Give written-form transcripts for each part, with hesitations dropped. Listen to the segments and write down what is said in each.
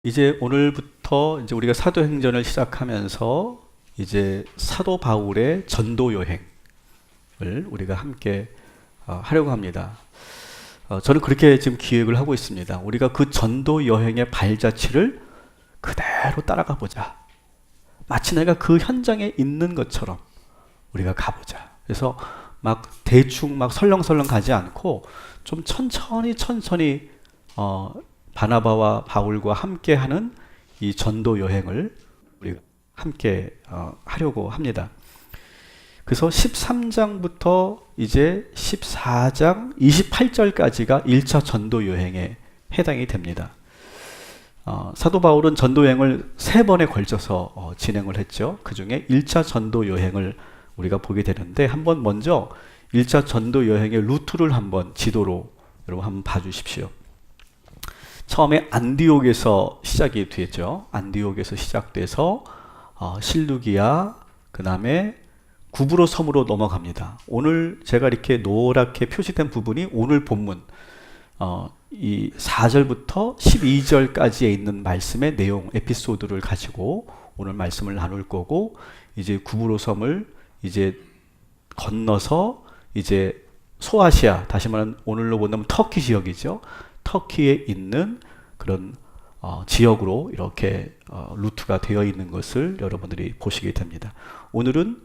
이제 오늘부터 이제 우리가 사도행전을 시작하면서 이제 사도 바울의 전도 여행을 우리가 함께 하려고 합니다. 저는 그렇게 지금 기획을 하고 있습니다. 우리가 그 전도 여행의 발자취를 그대로 따라가 보자. 마치 내가 그 현장에 있는 것처럼 우리가 가보자. 그래서 막 대충 막 설렁설렁 가지 않고 좀 천천히 바나바와 바울과 함께하는 이 전도 여행을 우리가 함께 하려고 합니다. 그래서 13장부터 이제 14장 28절까지가 1차 전도 여행에 해당이 됩니다. 사도 바울은 전도 여행을 3번에 걸쳐서 진행을 했죠. 그 중에 1차 전도 여행을 우리가 보게 되는데, 한번 먼저 1차 전도 여행의 루트를 한번 지도로 여러분 한번 봐주십시오. 처음에 안디옥에서 시작이 되죠. 안디옥에서 시작돼서 실루기아, 그 다음에 구브로 섬으로 넘어갑니다. 오늘 제가 이렇게 노랗게 표시된 부분이 오늘 본문 이 4절부터 12절까지에 있는 말씀의 내용, 에피소드를 가지고 오늘 말씀을 나눌 거고, 이제 구브로 섬을 이제 건너서 이제 소아시아, 다시 말하면 오늘로 본다면 터키 지역이죠. 터키에 있는 그런 지역으로 이렇게 루트가 되어 있는 것을 여러분들이 보시게 됩니다. 오늘은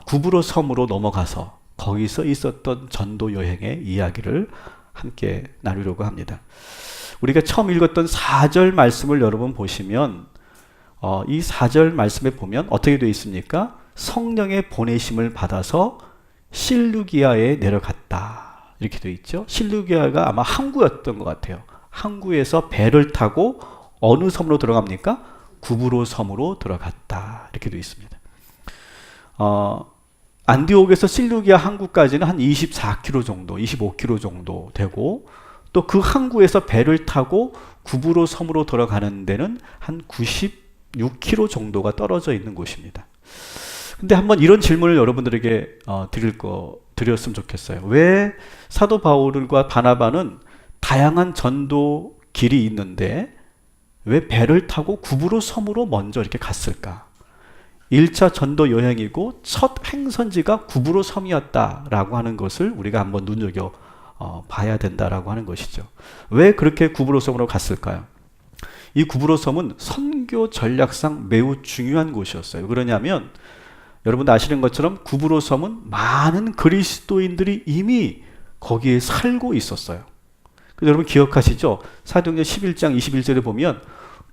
구브로 섬으로 넘어가서 거기서 있었던 전도 여행의 이야기를 함께 나누려고 합니다. 우리가 처음 읽었던 4절 말씀을 여러분 보시면 이 4절 말씀에 보면 어떻게 되어 있습니까? 성령의 보내심을 받아서 실루기아에 내려갔다, 이렇게 되어 있죠. 실루기아가 아마 항구였던 것 같아요. 항구에서 배를 타고 어느 섬으로 들어갑니까? 구브로 섬으로 들어갔다, 이렇게 되어 있습니다. 안디옥에서 실루기아 항구까지는 한 24km 정도, 25km 정도 되고, 또 그 항구에서 배를 타고 구브로 섬으로 들어가는 데는 한 96km 정도가 떨어져 있는 곳입니다. 근데 한번 이런 질문을 여러분들에게 드렸으면 좋겠어요. 왜 사도 바울과 바나바는 다양한 전도 길이 있는데 왜 배를 타고 구브로 섬으로 먼저 이렇게 갔을까? 1차 전도 여행이고 첫 행선지가 구브로 섬이었다라고 하는 것을 우리가 한번 눈여겨 봐야 된다라고 하는 것이죠. 왜 그렇게 구브로 섬으로 갔을까요? 이 구브로 섬은 선교 전략상 매우 중요한 곳이었어요. 그러냐면 여러분 아시는 것처럼 구브로 섬은 많은 그리스도인들이 이미 거기에 살고 있었어요. 여러분 기억하시죠? 사도행전 11장 21절에 보면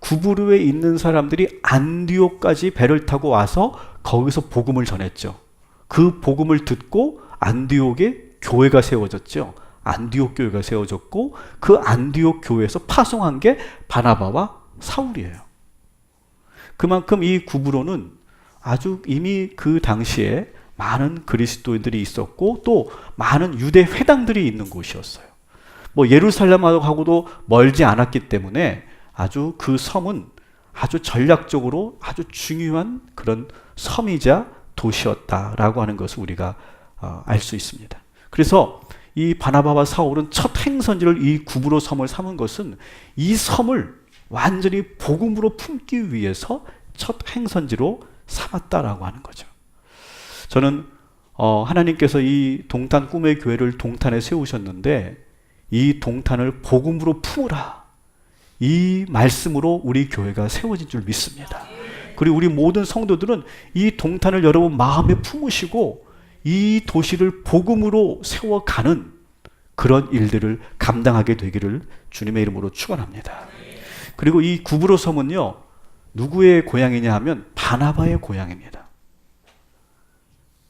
구브로에 있는 사람들이 안디옥까지 배를 타고 와서 거기서 복음을 전했죠. 그 복음을 듣고 안디옥에 교회가 세워졌죠. 안디옥 교회가 세워졌고, 그 안디옥 교회에서 파송한 게 바나바와 사울이에요. 그만큼 이 구브로는 아주 이미 그 당시에 많은 그리스도인들이 있었고, 또 많은 유대 회당들이 있는 곳이었어요. 예루살렘하고도 멀지 않았기 때문에 아주 그 섬은 아주 전략적으로 아주 중요한 그런 섬이자 도시였다라고 하는 것을 우리가 알 수 있습니다. 그래서 이 바나바와 사울은 첫 행선지를 이 구브로 섬을 삼은 것은 이 섬을 완전히 복음으로 품기 위해서 첫 행선지로 삼았다라고 하는 거죠. 저는 하나님께서 이 동탄 꿈의 교회를 동탄에 세우셨는데 이 동탄을 복음으로 품으라, 이 말씀으로 우리 교회가 세워진 줄 믿습니다. 그리고 우리 모든 성도들은 이 동탄을 여러분 마음에 품으시고 이 도시를 복음으로 세워가는 그런 일들을 감당하게 되기를 주님의 이름으로 축원합니다. 그리고 이 구브로 섬은요, 누구의 고향이냐 하면 바나바의 고향입니다.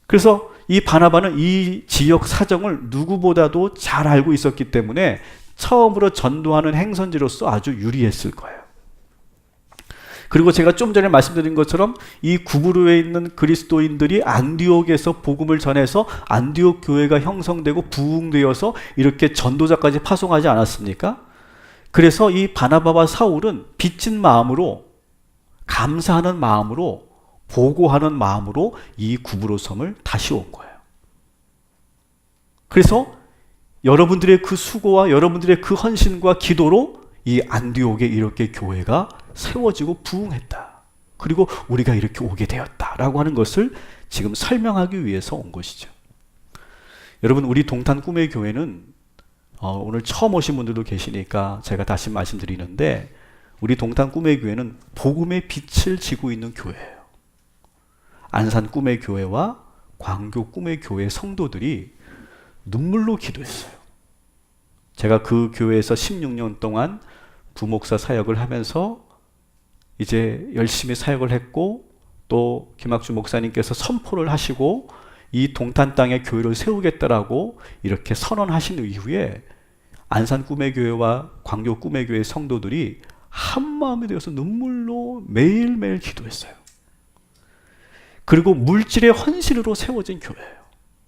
그래서 이 바나바는 이 지역 사정을 누구보다도 잘 알고 있었기 때문에 처음으로 전도하는 행선지로서 아주 유리했을 거예요. 그리고 제가 좀 전에 말씀드린 것처럼 이 구브로에 있는 그리스도인들이 안디옥에서 복음을 전해서 안디옥 교회가 형성되고 부흥되어서 이렇게 전도자까지 파송하지 않았습니까? 그래서 이 바나바와 사울은 빚진 마음으로, 감사하는 마음으로, 보고하는 마음으로 이 구브로 섬을 다시 온 거예요. 그래서 여러분들의 그 수고와 여러분들의 그 헌신과 기도로 이 안디옥에 이렇게 교회가 세워지고 부흥했다. 그리고 우리가 이렇게 오게 되었다라고 하는 것을 지금 설명하기 위해서 온 것이죠. 여러분, 우리 동탄 꿈의 교회는 오늘 처음 오신 분들도 계시니까 제가 다시 말씀드리는데, 우리 동탄 꿈의 교회는 복음의 빛을 지고 있는 교회예요. 안산 꿈의 교회와 광교 꿈의 교회 성도들이 눈물로 기도했어요. 제가 그 교회에서 16년 동안 부목사 사역을 하면서 이제 열심히 사역을 했고, 또 김학주 목사님께서 선포를 하시고 이 동탄 땅에 교회를 세우겠다라고 이렇게 선언하신 이후에 안산 꿈의 교회와 광교 꿈의 교회 성도들이 한 마음이 되어서 눈물로 매일매일 기도했어요. 그리고 물질의 헌신으로 세워진 교회예요.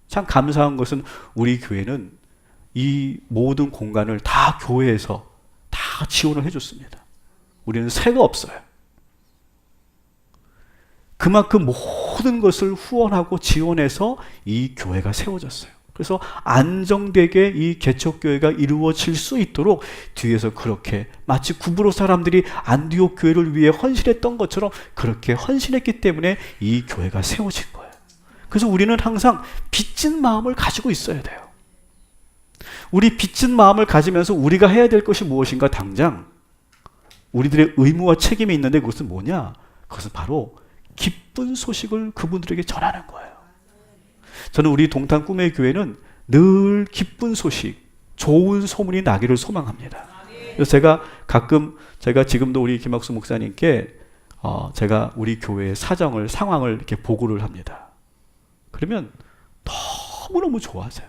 참 감사한 것은 우리 교회는 이 모든 공간을 다 교회에서 다 지원을 해줬습니다. 우리는 세가 없어요. 그만큼 모든 것을 후원하고 지원해서 이 교회가 세워졌어요. 그래서 안정되게 이 개척교회가 이루어질 수 있도록 뒤에서 그렇게 마치 구브로 사람들이 안디옥 교회를 위해 헌신했던 것처럼 그렇게 헌신했기 때문에 이 교회가 세워진 거예요. 그래서 우리는 항상 빚진 마음을 가지고 있어야 돼요. 우리 빚진 마음을 가지면서 우리가 해야 될 것이 무엇인가, 당장 우리들의 의무와 책임이 있는데, 그것은 뭐냐? 그것은 바로 기쁜 소식을 그분들에게 전하는 거예요. 저는 우리 동탄 꿈의 교회는 늘 기쁜 소식, 좋은 소문이 나기를 소망합니다. 그래서 제가 지금도 우리 김학수 목사님께 제가 우리 교회의 사정을, 상황을 이렇게 보고를 합니다. 그러면 너무너무 좋아하세요.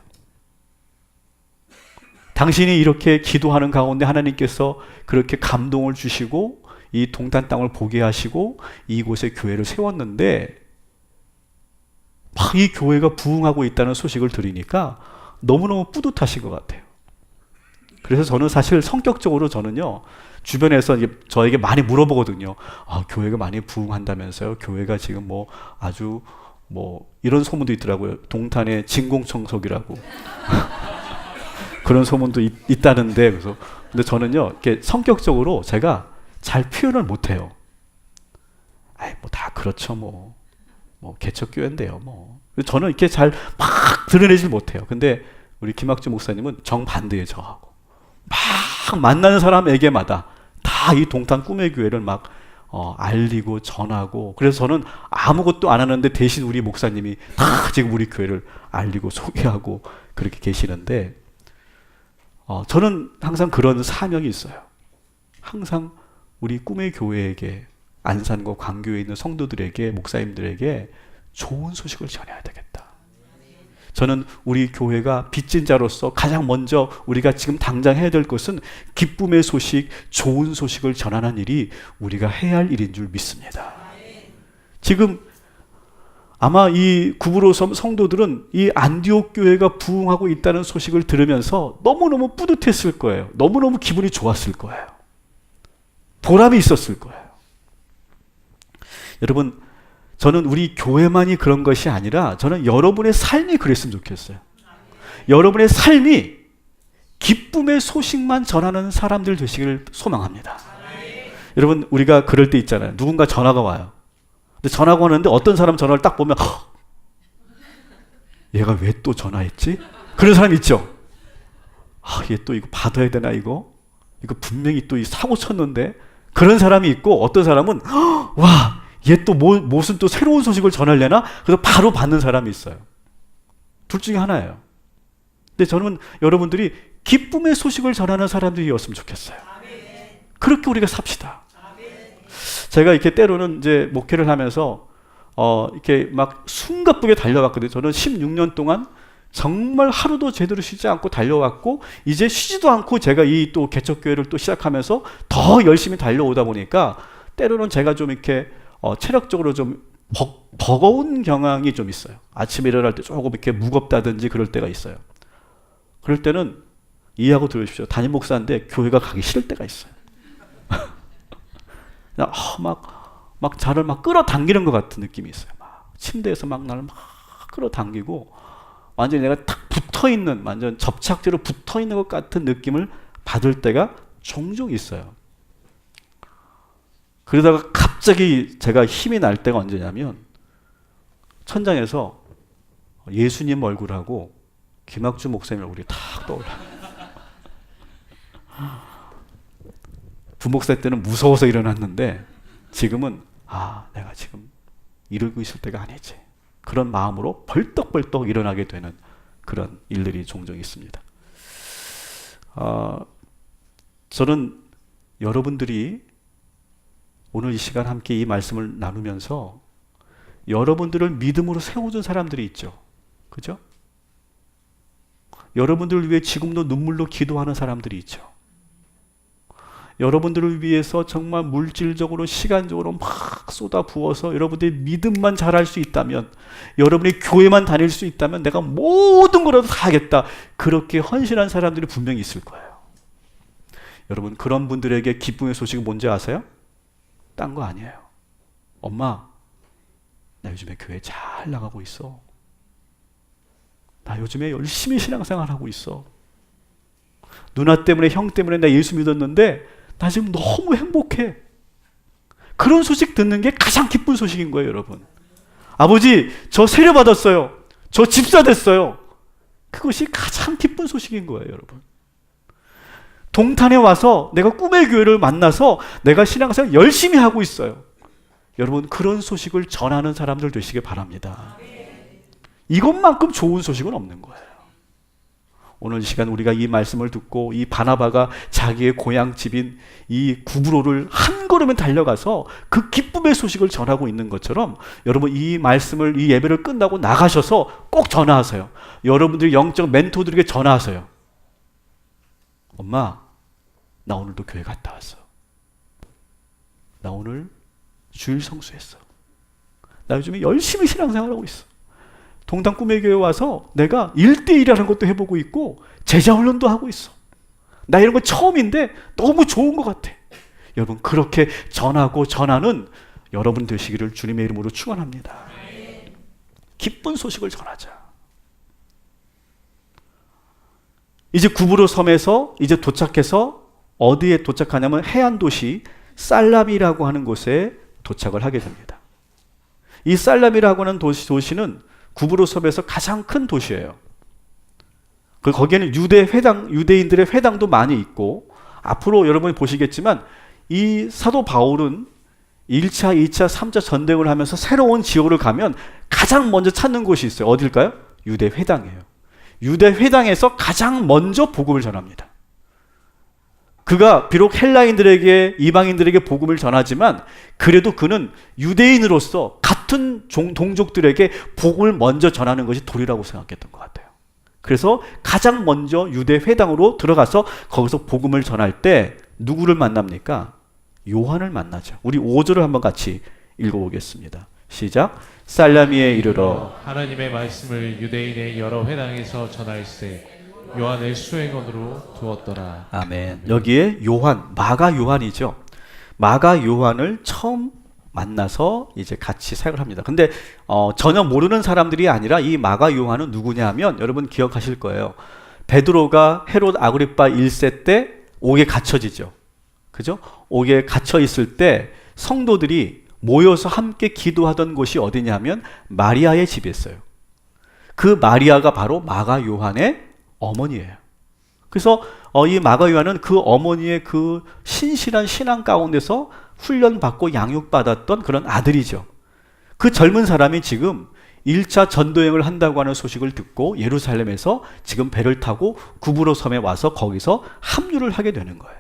당신이 이렇게 기도하는 가운데 하나님께서 그렇게 감동을 주시고 이 동탄 땅을 보게 하시고 이곳에 교회를 세웠는데, 막 이 교회가 부흥하고 있다는 소식을 들으니까 너무너무 뿌듯하신 것 같아요. 그래서 저는 사실 성격적으로 저는요, 주변에서 저에게 많이 물어보거든요. 교회가 많이 부흥한다면서요? 교회가 지금 뭐 아주 뭐 이런 소문도 있더라고요. 동탄의 진공청소기라고. 그런 소문도 있다는데, 그래서 근데 저는요, 이렇게 성격적으로 제가 잘 표현을 못해요. 뭐 다 그렇죠, 뭐 개척교회인데요, 뭐. 저는 이렇게 잘 막 드러내질 못해요. 근데 우리 김학주 목사님은 정반대예요, 저하고. 막 만나는 사람에게마다 다 이 동탄 꿈의 교회를 막 알리고 전하고, 그래서 저는 아무것도 안 하는데 대신 우리 목사님이 다 지금 우리 교회를 알리고 소개하고 그렇게 계시는데, 저는 항상 그런 사명이 있어요. 항상 우리 꿈의 교회에게, 안산과 광교에 있는 성도들에게, 목사님들에게 좋은 소식을 전해야 되겠다. 저는 우리 교회가 빚진 자로서 가장 먼저 우리가 지금 당장 해야 될 것은 기쁨의 소식, 좋은 소식을 전하는 일이 우리가 해야 할 일인 줄 믿습니다. 지금 아마 이 구브로 성도들은 이 안디옥 교회가 부흥하고 있다는 소식을 들으면서 너무너무 뿌듯했을 거예요. 너무너무 기분이 좋았을 거예요. 보람이 있었을 거예요. 여러분, 저는 우리 교회만이 그런 것이 아니라 저는 여러분의 삶이 그랬으면 좋겠어요. 여러분의 삶이 기쁨의 소식만 전하는 사람들 되시기를 소망합니다. 여러분, 우리가 그럴 때 있잖아요. 누군가 전화가 와요. 근데 전화가 오는데 어떤 사람 전화를 딱 보면 얘가 왜 또 전화했지? 그런 사람 있죠. 얘 또 이거 받아야 되나, 이거 분명히 또 사고 쳤는데. 그런 사람이 있고, 어떤 사람은 와, 얘 또 무슨 또 새로운 소식을 전하려나? 그래서 바로 받는 사람이 있어요. 둘 중에 하나예요. 근데 저는 여러분들이 기쁨의 소식을 전하는 사람들이었으면 좋겠어요. 그렇게 우리가 삽시다. 제가 이렇게 때로는 이제 목회를 하면서 이렇게 막 숨가쁘게 달려왔거든요. 저는 16년 동안 정말 하루도 제대로 쉬지 않고 달려왔고, 이제 쉬지도 않고 제가 이 또 개척교회를 또 시작하면서 더 열심히 달려오다 보니까 때로는 제가 좀 이렇게 체력적으로 좀 버거운 경향이 좀 있어요. 아침에 일어날 때 조금 이렇게 무겁다든지 그럴 때가 있어요. 그럴 때는 이해하고 들으십시오. 담임 목사인데 교회가 가기 싫을 때가 있어요. 그냥 막 저를 막 끌어당기는 것 같은 느낌이 있어요. 막 침대에서 막 나를 막 끌어당기고 완전히 내가 탁 붙어있는, 완전 접착제로 붙어있는 것 같은 느낌을 받을 때가 종종 있어요. 그러다가 갑자기 제가 힘이 날 때가 언제냐면 천장에서 예수님 얼굴하고 김학주 목사님 얼굴이 탁 떠올라. 부목사 때는 무서워서 일어났는데 지금은 내가 지금 이러고 있을 때가 아니지. 그런 마음으로 벌떡벌떡 일어나게 되는 그런 일들이 종종 있습니다. 저는 여러분들이 오늘 이 시간 함께 이 말씀을 나누면서 여러분들을 믿음으로 세워준 사람들이 있죠. 그죠? 여러분들을 위해 지금도 눈물로 기도하는 사람들이 있죠. 여러분들을 위해서 정말 물질적으로 시간적으로 막 쏟아 부어서 여러분들이 믿음만 잘할 수 있다면, 여러분이 교회만 다닐 수 있다면 내가 모든 거라도 다 하겠다, 그렇게 헌신한 사람들이 분명히 있을 거예요. 여러분, 그런 분들에게 기쁨의 소식이 뭔지 아세요? 딴 거 아니에요. 엄마, 나 요즘에 교회 잘 나가고 있어. 나 요즘에 열심히 신앙생활하고 있어. 누나 때문에, 형 때문에 나 예수 믿었는데 나 지금 너무 행복해. 그런 소식 듣는 게 가장 기쁜 소식인 거예요, 여러분. 아버지, 저 세례 받았어요. 저 집사 됐어요. 그것이 가장 기쁜 소식인 거예요, 여러분. 동탄에 와서 내가 꿈의 교회를 만나서 내가 신앙생활 열심히 하고 있어요. 여러분, 그런 소식을 전하는 사람들 되시길 바랍니다. 이것만큼 좋은 소식은 없는 거예요. 오늘 이 시간 우리가 이 말씀을 듣고 이 바나바가 자기의 고향 집인 이 구브로를 한 걸음에 달려가서 그 기쁨의 소식을 전하고 있는 것처럼, 여러분 이 말씀을, 이 예배를 끝나고 나가셔서 꼭 전하하세요. 여러분들이 영적 멘토들에게 전하하세요. 엄마, 나 오늘도 교회 갔다 왔어. 나 오늘 주일 성수했어. 나 요즘에 열심히 신앙생활하고 있어. 동탄 꿈의 교회 와서 내가 1대1이라는 것도 해보고 있고 제자훈련도 하고 있어. 나 이런 거 처음인데 너무 좋은 것 같아. 여러분, 그렇게 전하고 전하는 여러분 되시기를 주님의 이름으로 축원합니다. 기쁜 소식을 전하자. 이제 구브로 섬에서 이제 도착해서 어디에 도착하냐면 해안 도시 살라미라고 하는 곳에 도착을 하게 됩니다. 이 살라미라고 하는 도시는 구브로 섬에서 가장 큰 도시예요. 거기에는 유대인들의 회당도 많이 있고, 앞으로 여러분이 보시겠지만 이 사도 바울은 1차, 2차, 3차 전쟁을 하면서 새로운 지역을 가면 가장 먼저 찾는 곳이 있어요. 어딜까요? 유대회당이에요. 유대회당에서 가장 먼저 복음을 전합니다. 그가 비록 헬라인들에게, 이방인들에게 복음을 전하지만 그래도 그는 유대인으로서 같은 동족들에게 복음을 먼저 전하는 것이 도리라고 생각했던 것 같아요. 그래서 가장 먼저 유대회당으로 들어가서 거기서 복음을 전할 때 누구를 만납니까? 요한을 만나죠. 우리 5절을 한번 같이 읽어보겠습니다. 시작. 살라미에 이르러 하나님의 말씀을 유대인의 여러 회당에서 전할세 요한을 수행원으로 두었더라. 아멘. 여기에 요한, 마가 요한이죠. 마가 요한을 처음 만나서 이제 같이 사역을 합니다. 근데 전혀 모르는 사람들이 아니라 이 마가 요한은 누구냐 하면 여러분 기억하실 거예요. 베드로가 헤롯 아그리파 1세 때 옥에 갇혀지죠. 그죠? 옥에 갇혀 있을 때 성도들이 모여서 함께 기도하던 곳이 어디냐면 마리아의 집이었어요. 그 마리아가 바로 마가 요한의 어머니예요. 그래서 이 마가 요한은 그 어머니의 그 신실한 신앙 가운데서 훈련받고 양육받았던 그런 아들이죠. 그 젊은 사람이 지금 1차 전도여행을 한다고 하는 소식을 듣고 예루살렘에서 지금 배를 타고 구브로 섬에 와서 거기서 합류를 하게 되는 거예요.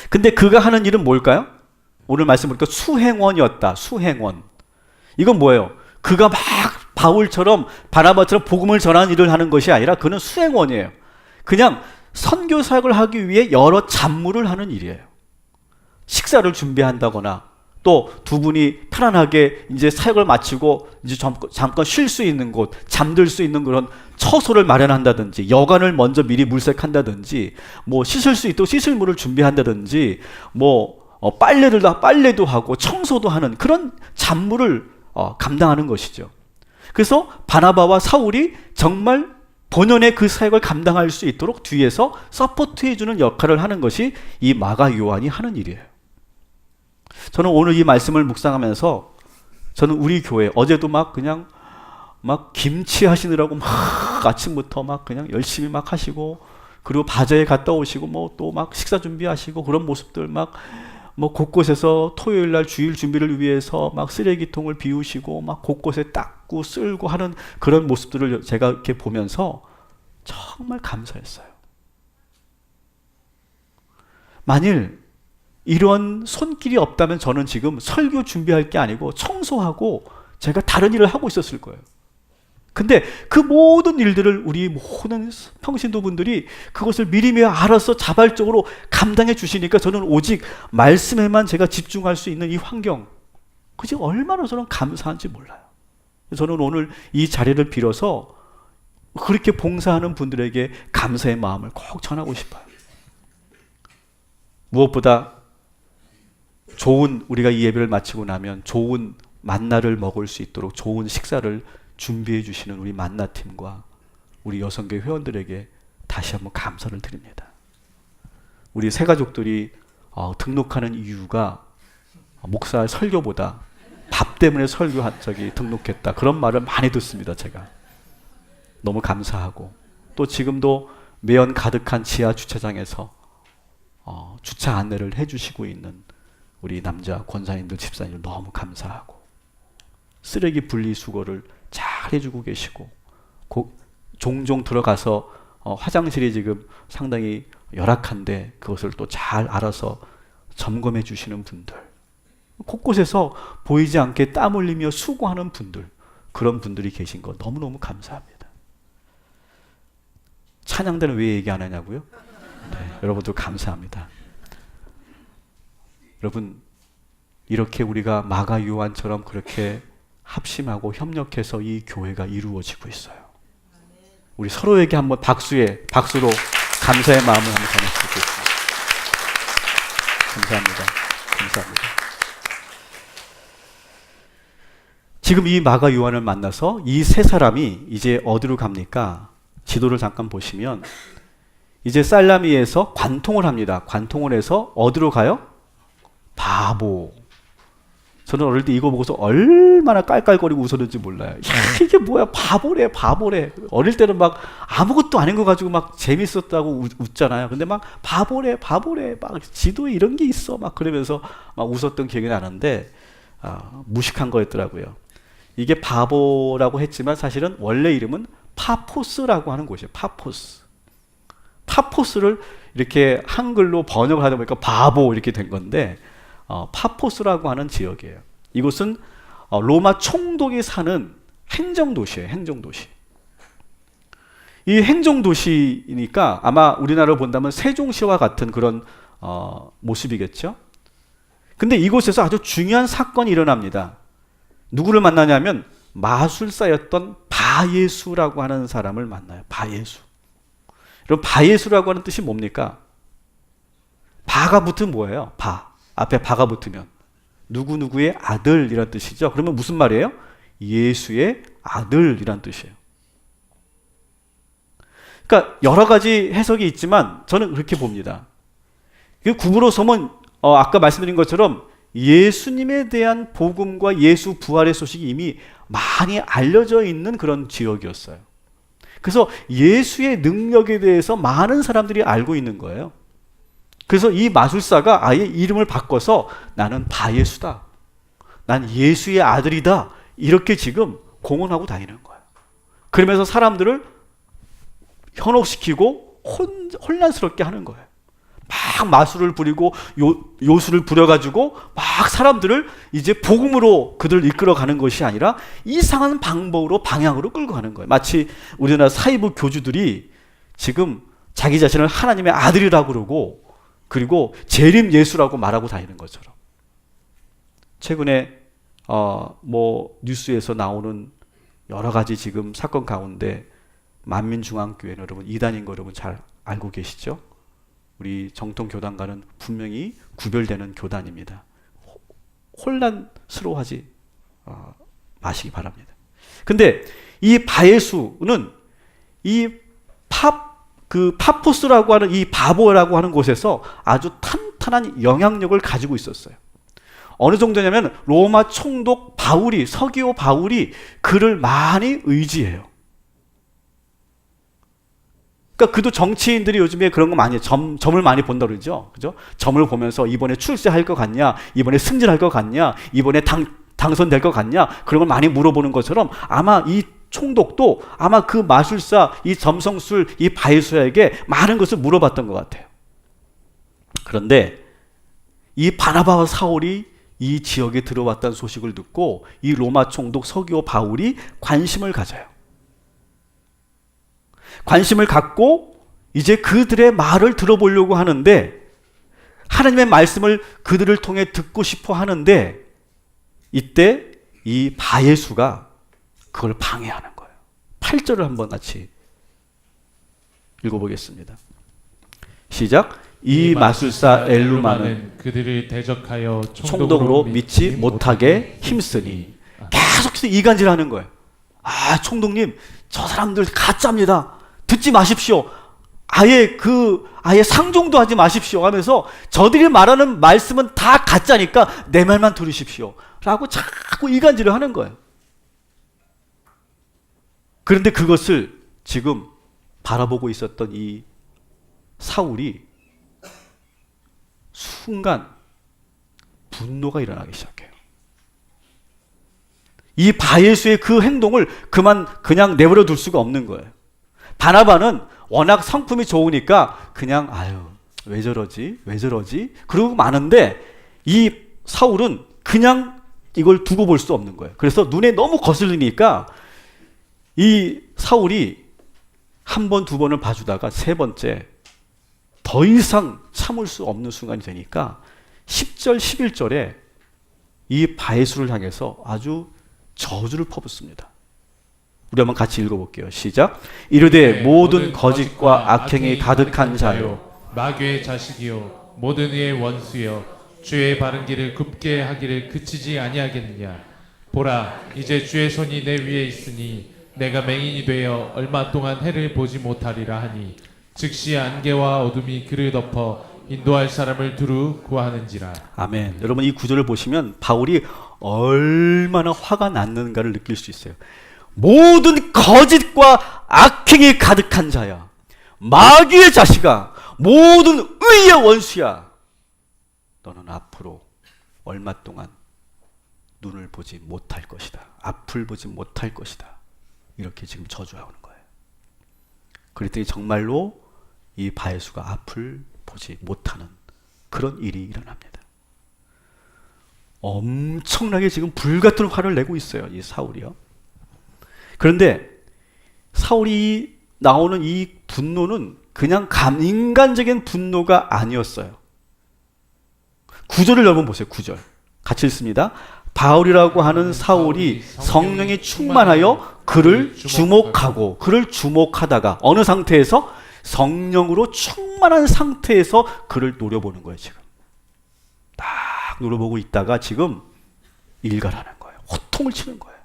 근데 그가 하는 일은 뭘까요? 오늘 말씀 보니까 수행원이었다. 수행원. 이건 뭐예요? 그가 막 바울처럼 바나바처럼 복음을 전하는 일을 하는 것이 아니라 그는 수행원이에요. 그냥 선교 사역을 하기 위해 여러 잡무를 하는 일이에요. 식사를 준비한다거나 또 두 분이 편안하게 이제 사역을 마치고 이제 잠깐 쉴 수 있는 곳, 잠들 수 있는 그런 처소를 마련한다든지, 여관을 먼저 미리 물색한다든지, 뭐 씻을 수 있도록 씻을 물을 준비한다든지, 뭐 빨래도 하고 청소도 하는 그런 잡무를 감당하는 것이죠. 그래서 바나바와 사울이 정말 본연의 그 사역을 감당할 수 있도록 뒤에서 서포트해주는 역할을 하는 것이 이 마가 요한이 하는 일이에요. 저는 오늘 이 말씀을 묵상하면서 저는 우리 교회 어제도 막 그냥 막 김치 하시느라고 막 아침부터 막 그냥 열심히 막 하시고, 그리고 바자회 갔다 오시고 뭐 또 막 식사 준비하시고 그런 모습들 막 뭐 곳곳에서 토요일 날 주일 준비를 위해서 막 쓰레기통을 비우시고 막 곳곳에 닦고 쓸고 하는 그런 모습들을 제가 이렇게 보면서 정말 감사했어요. 만일 이런 손길이 없다면 저는 지금 설교 준비할 게 아니고 청소하고 제가 다른 일을 하고 있었을 거예요. 근데 그 모든 일들을 우리 모든 평신도 분들이 그것을 미리미리 알아서 자발적으로 감당해 주시니까 저는 오직 말씀에만 제가 집중할 수 있는 이 환경, 그지 얼마나 저는 감사한지 몰라요. 저는 오늘 이 자리를 빌어서 그렇게 봉사하는 분들에게 감사의 마음을 꼭 전하고 싶어요. 무엇보다 좋은, 우리가 이 예배를 마치고 나면 좋은 만나를 먹을 수 있도록 좋은 식사를 준비해 주시는 우리 만나팀과 우리 여성교회 회원들에게 다시 한번 감사를 드립니다. 우리 새가족들이 등록하는 이유가 목사 설교보다 밥 때문에 등록했다, 그런 말을 많이 듣습니다. 제가 너무 감사하고, 또 지금도 매연 가득한 지하 주차장에서 주차 안내를 해주시고 있는 우리 남자 권사님들, 집사님들 너무 감사하고, 쓰레기 분리수거를 잘 해주고 계시고, 종종 들어가서 화장실이 지금 상당히 열악한데 그것을 또 잘 알아서 점검해 주시는 분들, 곳곳에서 보이지 않게 땀 흘리며 수고하는 분들, 그런 분들이 계신 거 너무너무 감사합니다. 찬양대는 왜 얘기 안 하냐고요? 네, 여러분들 감사합니다. 여러분, 이렇게 우리가 마가 요한처럼 그렇게 합심하고 협력해서 이 교회가 이루어지고 있어요. 우리 서로에게 한번 박수로 감사의 마음을 한번 전했으면 좋겠습니다. 감사합니다. 감사합니다. 지금 이 마가 요한을 만나서 이 세 사람이 이제 어디로 갑니까? 지도를 잠깐 보시면 이제 살라미에서 관통을 합니다. 관통을 해서 어디로 가요? 바보. 저는 어릴 때 이거 보고서 얼마나 깔깔거리고 웃었는지 몰라요. 이게 뭐야, 바보래. 어릴 때는 막 아무것도 아닌 거 가지고 막 재밌었다고 웃잖아요. 근데 막 바보래, 막 지도에 이런 게 있어, 막 그러면서 막 웃었던 기억이 나는데, 무식한 거였더라고요. 이게 바보라고 했지만 사실은 원래 이름은 파포스라고 하는 곳이에요. 파포스를 이렇게 한글로 번역을 하다 보니까 바보 이렇게 된 건데, 파포스라고 하는 지역이에요. 이곳은 로마 총독이 사는 행정도시예요. 행정도시. 이 행정도시니까 아마 우리나라로 본다면 세종시와 같은 그런 모습이겠죠. 근데 이곳에서 아주 중요한 사건이 일어납니다. 누구를 만나냐면 마술사였던 바예수라고 하는 사람을 만나요. 바예수. 그럼 바예수라고 하는 뜻이 뭡니까? 바가 붙으면 뭐예요? 앞에 바가 붙으면 누구누구의 아들이란 뜻이죠. 그러면 무슨 말이에요? 예수의 아들이란 뜻이에요. 그러니까 여러 가지 해석이 있지만 저는 그렇게 봅니다. 구브로 섬은 아까 말씀드린 것처럼 예수님에 대한 복음과 예수 부활의 소식이 이미 많이 알려져 있는 그런 지역이었어요. 그래서 예수의 능력에 대해서 많은 사람들이 알고 있는 거예요. 그래서 이 마술사가 아예 이름을 바꿔서 나는 바예수다, 난 예수의 아들이다, 이렇게 지금 공언하고 다니는 거예요. 그러면서 사람들을 현혹시키고 혼란스럽게 하는 거예요. 막 마술을 부리고 요술을 부려가지고 막 사람들을 이제 복음으로 그들을 이끌어가는 것이 아니라 이상한 방법으로 방향으로 끌고 가는 거예요. 마치 우리나라 사이부 교주들이 지금 자기 자신을 하나님의 아들이라고 그러고, 그리고 재림 예수라고 말하고 다니는 것처럼. 최근에 뉴스에서 나오는 여러 가지 지금 사건 가운데 만민중앙교회는 여러분 이단인 거 여러분 잘 알고 계시죠? 우리 정통 교단과는 분명히 구별되는 교단입니다. 혼란스러워하지 마시기 바랍니다. 근데 이 바예수는 이 파포스라고 하는 이 바보라고 하는 곳에서 아주 탄탄한 영향력을 가지고 있었어요. 어느 정도냐면 로마 총독 바울이, 서기오 바울이 그를 많이 의지해요. 그러니까 그도 정치인들이 요즘에 그런 거 많이 해요. 점을 많이 본다 그러죠. 그죠? 점을 보면서 이번에 출세할 것 같냐? 이번에 승진할 것 같냐? 이번에 당선될 것 같냐? 그런 걸 많이 물어보는 것처럼 아마 이 총독도 아마 그 마술사, 이 점성술, 이 바예수에게 많은 것을 물어봤던 것 같아요. 그런데 이 바나바와 사울이 이 지역에 들어왔다는 소식을 듣고 이 로마 총독 서기오 바울이 관심을 가져요. 관심을 갖고 이제 그들의 말을 들어보려고 하는데, 하나님의 말씀을 그들을 통해 듣고 싶어 하는데, 이때 이 바예수가 그걸 방해하는 거예요. 8절을 한번 같이 읽어보겠습니다. 시작. 이 마술사 엘루마는 그들을 대적하여 총독으로 믿지 못하게 힘쓰니. 계속해서 이간질하는 거예요. 아, 총독님, 저 사람들 가짜입니다. 듣지 마십시오. 아예 상종도 하지 마십시오 하면서 저들이 말하는 말씀은 다 가짜니까 내 말만 들으십시오 라고 자꾸 이간질을 하는 거예요. 그런데 그것을 지금 바라보고 있었던 이 사울이 순간 분노가 일어나기 시작해요. 이 바예수의 그 행동을 그냥 내버려 둘 수가 없는 거예요. 바나바는 워낙 성품이 좋으니까 그냥 왜 저러지? 그러고 마는데, 이 사울은 그냥 이걸 두고 볼 수 없는 거예요. 그래서 눈에 너무 거슬리니까 이 사울이 한 번, 두 번을 봐주다가 세 번째 더 이상 참을 수 없는 순간이 되니까 10절, 11절에 이 바예수를 향해서 아주 저주를 퍼붓습니다. 우리 한번 같이 읽어볼게요. 시작. 이르되 모든 거짓과 악행이 가득한 자요, 마귀의 자식이요, 모든 이의 원수여, 주의 바른 길을 굽게 하기를 그치지 아니하겠느냐. 보라, 이제 주의 손이 내 위에 있으니 내가 맹인이 되어 얼마 동안 해를 보지 못하리라 하니, 즉시 안개와 어둠이 그를 덮어 인도할 사람을 두루 구하는지라. 아멘. 여러분, 이 구절을 보시면 바울이 얼마나 화가 났는가를 느낄 수 있어요. 모든 거짓과 악행이 가득한 자야, 마귀의 자식아, 모든 의의 원수야, 너는 앞으로 얼마 동안 눈을 보지 못할 것이다, 앞을 보지 못할 것이다, 이렇게 지금 저주하는 거예요. 그랬더니 정말로 이 바예수가 앞을 보지 못하는 그런 일이 일어납니다. 엄청나게 지금 불같은 화를 내고 있어요, 이 사울이요. 그런데 사울이 나오는 이 분노는 그냥 인간적인 분노가 아니었어요. 9절을 여러분 보세요. 9절 같이 읽습니다. 바울이라고 하는 사울이 성령이 충만하여 그를 주목하다가 어느 상태에서? 성령으로 충만한 상태에서 그를 노려보는 거예요. 지금 딱 노려보고 있다가 지금 일갈하는 거예요. 호통을 치는 거예요.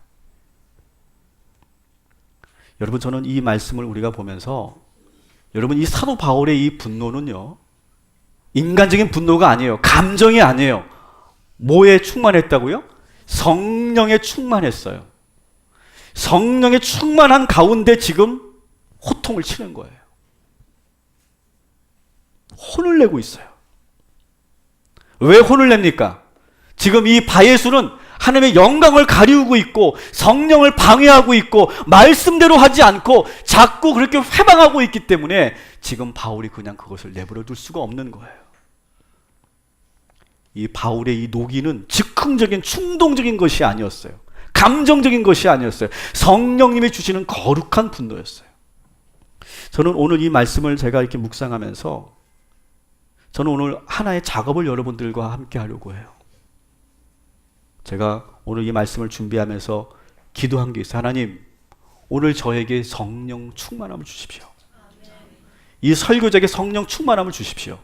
여러분, 저는 이 말씀을 우리가 보면서, 여러분, 이 사도 바울의 이 분노는요, 인간적인 분노가 아니에요. 감정이 아니에요. 뭐에 충만했다고요? 성령에 충만했어요. 성령에 충만한 가운데 지금 호통을 치는 거예요. 혼을 내고 있어요. 왜 혼을 냅니까? 지금 이 바예수는 하나님의 영광을 가리우고 있고 성령을 방해하고 있고 말씀대로 하지 않고 자꾸 그렇게 회방하고 있기 때문에 지금 바울이 그냥 그것을 내버려 둘 수가 없는 거예요. 이 바울의 이 노기는 즉흥적인 충동적인 것이 아니었어요. 감정적인 것이 아니었어요. 성령님이 주시는 거룩한 분노였어요. 저는 오늘 이 말씀을 제가 이렇게 묵상하면서 저는 오늘 하나의 작업을 여러분들과 함께 하려고 해요. 제가 오늘 이 말씀을 준비하면서 기도한 게 있어요. 하나님, 오늘 저에게 성령 충만함을 주십시오. 이 설교자에게 성령 충만함을 주십시오.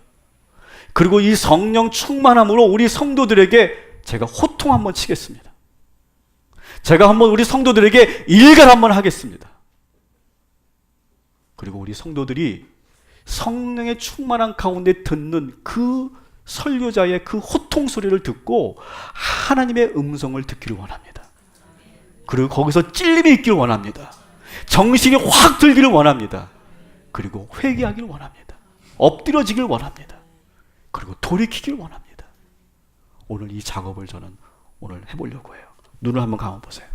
그리고 이 성령 충만함으로 우리 성도들에게 제가 호통 한번 치겠습니다. 제가 한번 우리 성도들에게 일갈 한번 하겠습니다. 그리고 우리 성도들이 성령의 충만한 가운데 듣는 그 설교자의 그 호통 소리를 듣고 하나님의 음성을 듣기를 원합니다. 그리고 거기서 찔림이 있기를 원합니다. 정신이 확 들기를 원합니다. 그리고 회개하기를 원합니다. 엎드려지기를 원합니다. 그리고 돌이키기를 원합니다. 오늘 이 작업을 저는 오늘 해보려고 해요. 눈을 한번 감아보세요.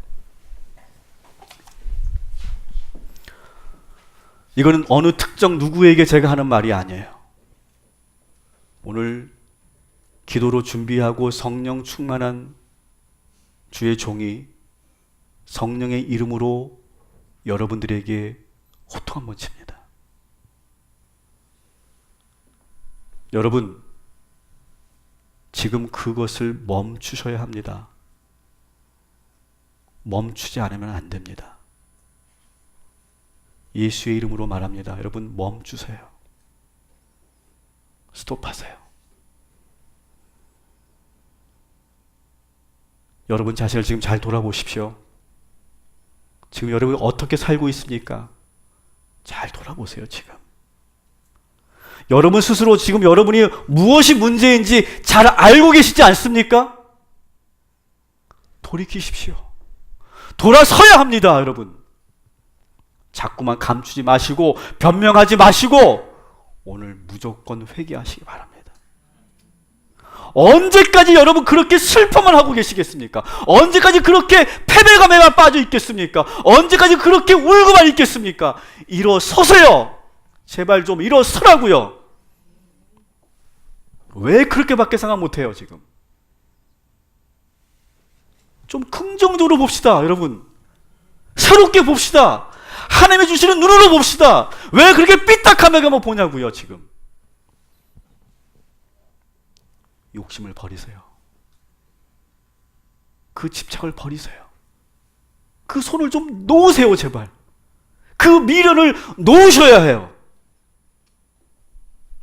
이거는 어느 특정 누구에게 제가 하는 말이 아니에요. 오늘 기도로 준비하고 성령 충만한 주의 종이 성령의 이름으로 여러분들에게 호통 한번 칩니다. 여러분, 지금 그것을 멈추셔야 합니다. 멈추지 않으면 안 됩니다. 예수의 이름으로 말합니다. 여러분, 멈추세요. 스톱하세요. 여러분 자신을 지금 잘 돌아보십시오. 지금 여러분이 어떻게 살고 있습니까? 잘 돌아보세요, 지금. 여러분 스스로 지금 여러분이 무엇이 문제인지 잘 알고 계시지 않습니까? 돌이키십시오. 돌아서야 합니다, 여러분. 자꾸만 감추지 마시고 변명하지 마시고 오늘 무조건 회개하시기 바랍니다. 언제까지 여러분 그렇게 슬퍼만 하고 계시겠습니까? 언제까지 그렇게 패배감에만 빠져 있겠습니까? 언제까지 그렇게 울고만 있겠습니까? 일어서세요. 제발 좀 일어서라고요. 왜 그렇게밖에 생각 못해요, 지금? 좀 긍정적으로 봅시다, 여러분. 새롭게 봅시다. 하나님이 주시는 눈으로 봅시다. 왜 그렇게 삐딱하게만 보냐고요, 지금. 욕심을 버리세요. 그 집착을 버리세요. 그 손을 좀 놓으세요, 제발. 그 미련을 놓으셔야 해요.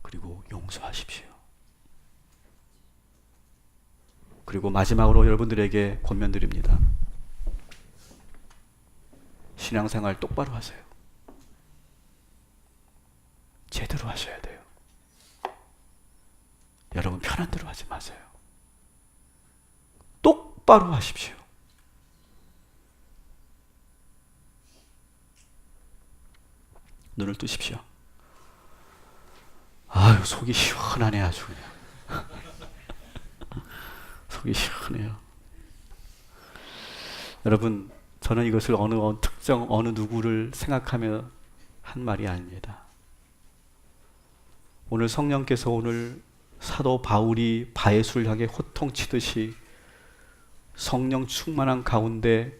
그리고 용서하십시오. 그리고 마지막으로 여러분들에게 권면드립니다. 신앙생활 똑바로 하세요. 제대로 하셔야 돼요. 여러분 편한 대로 하지 마세요. 똑바로 하십시오. 눈을 뜨십시오. 아유, 속이 시원하네, 아주 그냥. 속이 시원해요. 여러분, 저는 이것을 어느 특정 어느 누구를 생각하며 한 말이 아닙니다. 오늘 성령께서 오늘 사도 바울이 바에수를 향해 호통치듯이 성령 충만한 가운데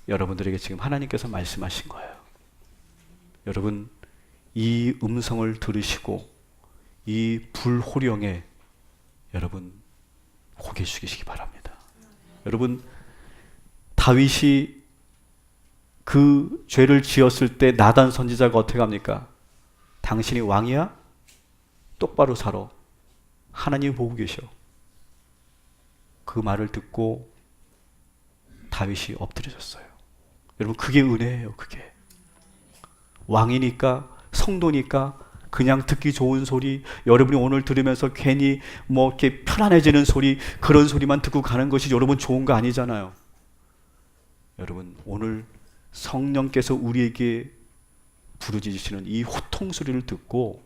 여러분들에게 지금 하나님께서 말씀하신 거예요. 여러분, 이 음성을 들으시고 이 불호령에 여러분 고개 숙이시기 바랍니다. 여러분, 다윗이 그 죄를 지었을 때 나단 선지자가 어떻게 합니까? 당신이 왕이야? 똑바로 살아. 하나님이 보고 계셔. 그 말을 듣고 다윗이 엎드려졌어요. 여러분, 그게 은혜예요. 그게 왕이니까, 성도니까 그냥 듣기 좋은 소리, 여러분이 오늘 들으면서 괜히 뭐 이렇게 편안해지는 소리, 그런 소리만 듣고 가는 것이 여러분 좋은 거 아니잖아요. 여러분, 오늘 성령께서 우리에게 부르짖으시는 이 호통 소리를 듣고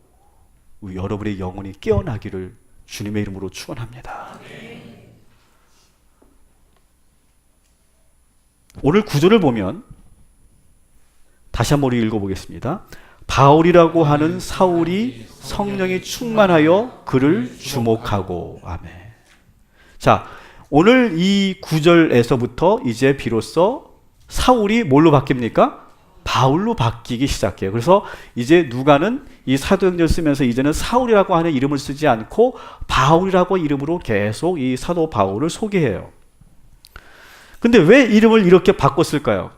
여러분의 영혼이 깨어나기를 주님의 이름으로 축원합니다. 오늘 구절을 보면 다시 한번 우리 읽어보겠습니다. 바울이라고 하는 사울이 성령이 충만하여 그를 주목하고. 아멘. 자, 오늘 이 구절에서부터 이제 비로소 사울이 뭘로 바뀝니까? 바울로 바뀌기 시작해요. 그래서 이제 누가는 이 사도행전을 쓰면서 이제는 사울이라고 하는 이름을 쓰지 않고 바울이라고 이름으로 계속 이 사도 바울을 소개해요. 근데 왜 이름을 이렇게 바꿨을까요?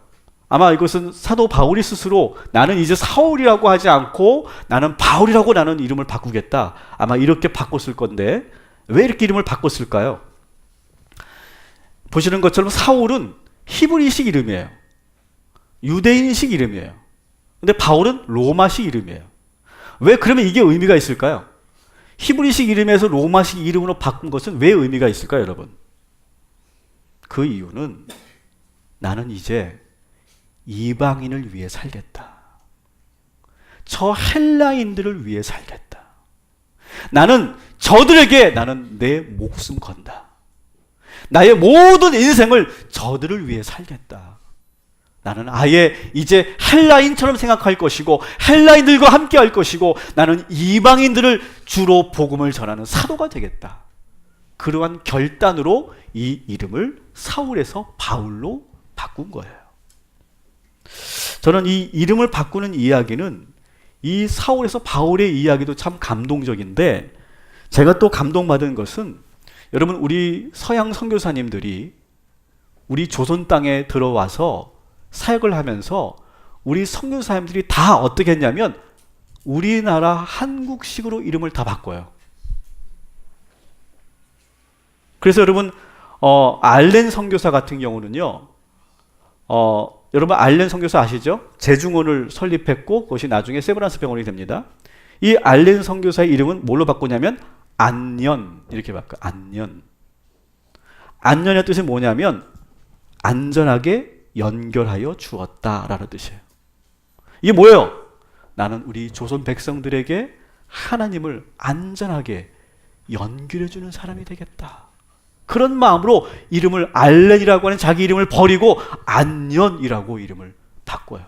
아마 이것은 사도 바울이 스스로 나는 이제 사울이라고 하지 않고 나는 바울이라고 나는 이름을 바꾸겠다. 아마 이렇게 바꿨을 건데 왜 이렇게 이름을 바꿨을까요? 보시는 것처럼 사울은 히브리식 이름이에요. 유대인식 이름이에요. 근데 바울은 로마식 이름이에요. 왜 그러면 이게 의미가 있을까요? 히브리식 이름에서 로마식 이름으로 바꾼 것은 왜 의미가 있을까요, 여러분? 그 이유는 나는 이제 이방인을 위해 살겠다. 저 헬라인들을 위해 살겠다. 나는 저들에게 나는 내 목숨 건다. 나의 모든 인생을 저들을 위해 살겠다. 나는 아예 이제 헬라인처럼 생각할 것이고 헬라인들과 함께 할 것이고 나는 이방인들을 주로 복음을 전하는 사도가 되겠다. 그러한 결단으로 이 이름을 사울에서 바울로 바꾼 거예요. 저는 이 이름을 바꾸는 이야기는 이 사울에서 바울의 이야기도 참 감동적인데 제가 또 감동받은 것은 여러분 우리 서양 선교사님들이 우리 조선 땅에 들어와서 사역을 하면서 우리 선교사님들이 다 어떻게 했냐면 우리나라 한국식으로 이름을 다 바꿔요. 그래서 여러분 알렌 선교사 같은 경우는요. 여러분 알렌 선교사 아시죠? 제중원을 설립했고 그것이 나중에 세브란스 병원이 됩니다. 이 알렌 선교사의 이름은 뭘로 바꾸냐면 안년 이렇게 바꿔요. 안년. 안년의 뜻이 뭐냐면 안전하게 연결하여 주었다라는 뜻이에요. 이게 뭐예요? 나는 우리 조선 백성들에게 하나님을 안전하게 연결해주는 사람이 되겠다. 그런 마음으로 이름을 알렌이라고 하는 자기 이름을 버리고 안년이라고 이름을 바꿔요.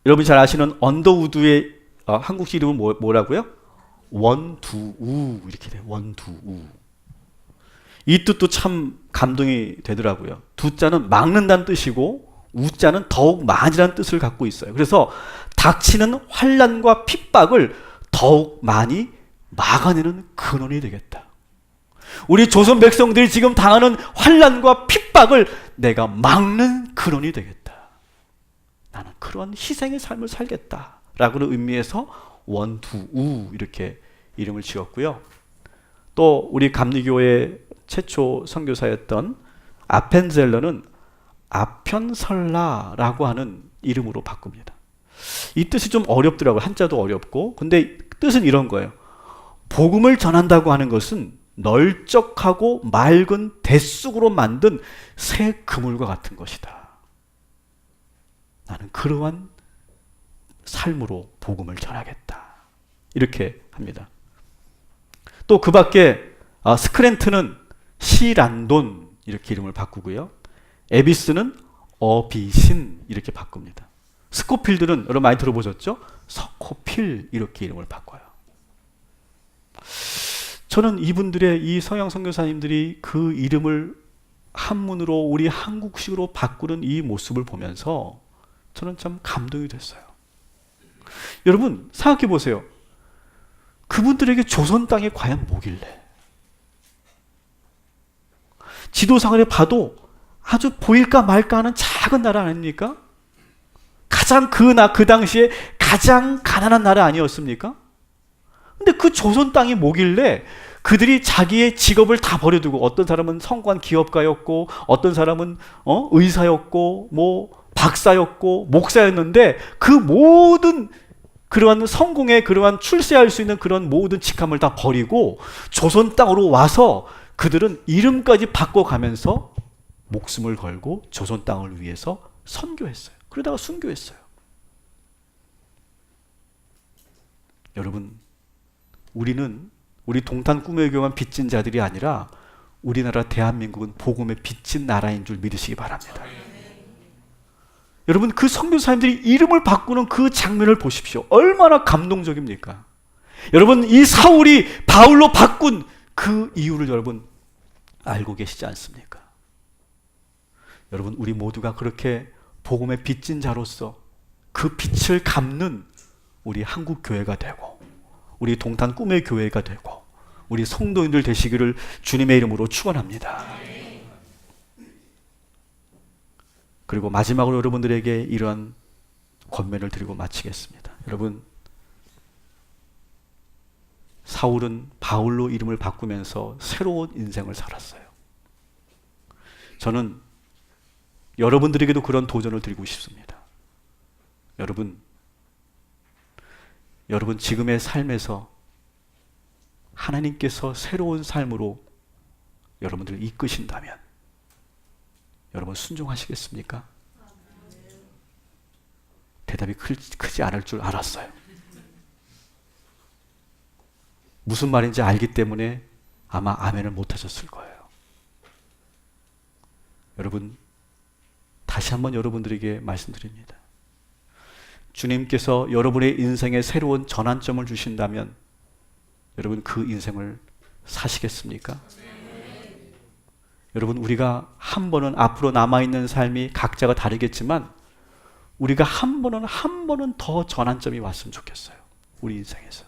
여러분이 잘 아시는 언더우드의 한국식 이름은 뭐라고요? 원두우 이렇게 돼요. 원두우. 이 뜻도 참 감동이 되더라고요. 두자는 막는다는 뜻이고 우자는 더욱 많이라는 뜻을 갖고 있어요. 그래서 닥치는 환난과 핍박을 더욱 많이 막아내는 근원이 되겠다. 우리 조선 백성들이 지금 당하는 환난과 핍박을 내가 막는 근원이 되겠다. 나는 그런 희생의 삶을 살겠다라고는 의미에서 원두우 이렇게 이름을 지었고요. 또 우리 감리교회 최초 선교사였던 아펜젤러는 아편설라라고 하는 이름으로 바꿉니다. 이 뜻이 좀 어렵더라고요. 한자도 어렵고. 근데 뜻은 이런 거예요. 복음을 전한다고 하는 것은 널쩍하고 맑은 대쑥으로 만든 새 그물과 같은 것이다. 나는 그러한 삶으로 복음을 전하겠다. 이렇게 합니다. 또 그 밖에 스크랜트는 시란돈 이렇게 이름을 바꾸고요. 에비스는 어비신 이렇게 바꿉니다. 스코필드는 여러분 많이 들어보셨죠? 서코필 이렇게 이름을 바꿔요. 저는 이분들의 이 서양 선교사님들이 그 이름을 한문으로 우리 한국식으로 바꾸는 이 모습을 보면서 저는 참 감동이 됐어요. 여러분 생각해 보세요. 그분들에게 조선 땅이 과연 뭐길래? 지도상을 봐도 아주 보일까 말까 하는 작은 나라 아닙니까? 가장 그 당시에 가장 가난한 나라 아니었습니까? 근데 그 조선 땅이 뭐길래 그들이 자기의 직업을 다 버려두고 어떤 사람은 성관 기업가였고 어떤 사람은 의사였고 뭐 박사였고 목사였는데 그 모든 그러한 성공에 그러한 출세할 수 있는 그런 모든 직함을 다 버리고 조선 땅으로 와서 그들은 이름까지 바꿔가면서 목숨을 걸고 조선 땅을 위해서 선교했어요. 그러다가 순교했어요. 여러분 우리는 우리 동탄 꿈의 교회만 빚진 자들이 아니라 우리나라 대한민국은 복음의 빚진 나라인 줄 믿으시기 바랍니다. 여러분 그 선교사님들이 이름을 바꾸는 그 장면을 보십시오. 얼마나 감동적입니까? 여러분 이 사울이 바울로 바꾼 그 이유를 여러분 알고 계시지 않습니까? 여러분 우리 모두가 그렇게 복음의 빚진 자로서 그 빚을 갚는 우리 한국 교회가 되고 우리 동탄 꿈의 교회가 되고 우리 성도인들 되시기를 주님의 이름으로 축원합니다. 그리고 마지막으로 여러분들에게 이러한 권면을 드리고 마치겠습니다. 여러분 사울은 바울로 이름을 바꾸면서 새로운 인생을 살았어요. 저는 여러분들에게도 그런 도전을 드리고 싶습니다. 여러분 여러분 지금의 삶에서 하나님께서 새로운 삶으로 여러분들을 이끄신다면 여러분 순종하시겠습니까? 대답이 크지 않을 줄 알았어요. 무슨 말인지 알기 때문에 아마 아멘을 못 하셨을 거예요. 여러분, 다시 한번 여러분들에게 말씀드립니다. 주님께서 여러분의 인생에 새로운 전환점을 주신다면 여러분 그 인생을 사시겠습니까? 여러분, 우리가 한 번은 앞으로 남아있는 삶이 각자가 다르겠지만 우리가 한 번은 더 전환점이 왔으면 좋겠어요. 우리 인생에서.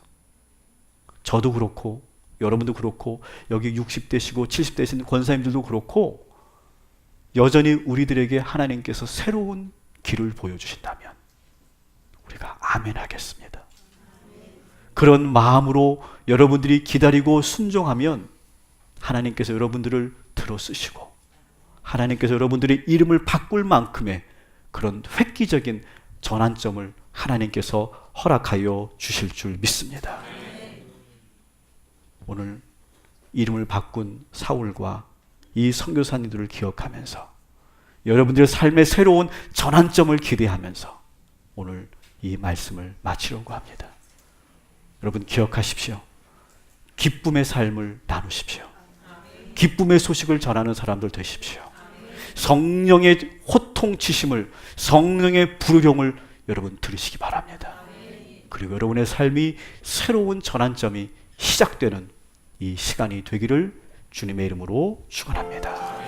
저도 그렇고 여러분도 그렇고 여기 60대시고 70대신 권사님들도 그렇고 여전히 우리들에게 하나님께서 새로운 길을 보여주신다면 우리가 아멘 하겠습니다. 그런 마음으로 여러분들이 기다리고 순종하면 하나님께서 여러분들을 들어쓰시고 하나님께서 여러분들의 이름을 바꿀 만큼의 그런 획기적인 전환점을 하나님께서 허락하여 주실 줄 믿습니다. 오늘 이름을 바꾼 사울과 이 선교사님들을 기억하면서 여러분들의 삶의 새로운 전환점을 기대하면서 오늘 이 말씀을 마치려고 합니다. 여러분 기억하십시오. 기쁨의 삶을 나누십시오. 기쁨의 소식을 전하는 사람들 되십시오. 성령의 호통치심을, 성령의 부르짖음을 여러분 들으시기 바랍니다. 그리고 여러분의 삶이 새로운 전환점이 시작되는 이 시간이 되기를 주님의 이름으로 축원합니다.